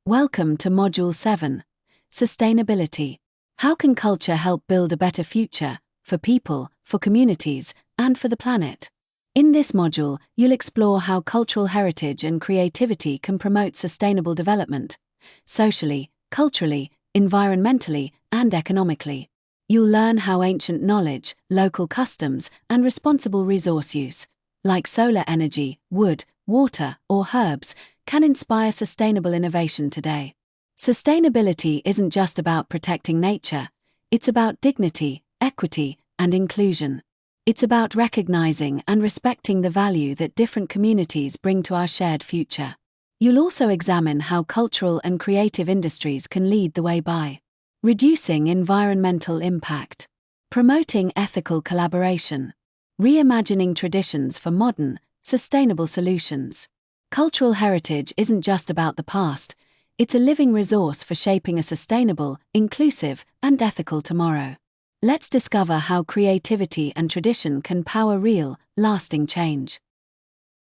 Welcome to Module 7, Sustainability. How can culture help build a better future, for people, for communities, and for the planet? In this module, you'll explore how cultural heritage and creativity can promote sustainable development, socially, culturally, environmentally, and economically. You'll learn how ancient knowledge, local customs, and responsible resource use, like solar energy, wood, water, or herbs, can inspire sustainable innovation today. Sustainability isn't just about protecting nature, it's about dignity, equity, and inclusion. It's about recognizing and respecting the value that different communities bring to our shared future. You'll also examine how cultural and creative industries can lead the way by reducing environmental impact, promoting ethical collaboration, reimagining traditions for modern, sustainable solutions. Cultural heritage isn't just about the past, it's a living resource for shaping a sustainable, inclusive, and ethical tomorrow. Let's discover how creativity and tradition can power real, lasting change.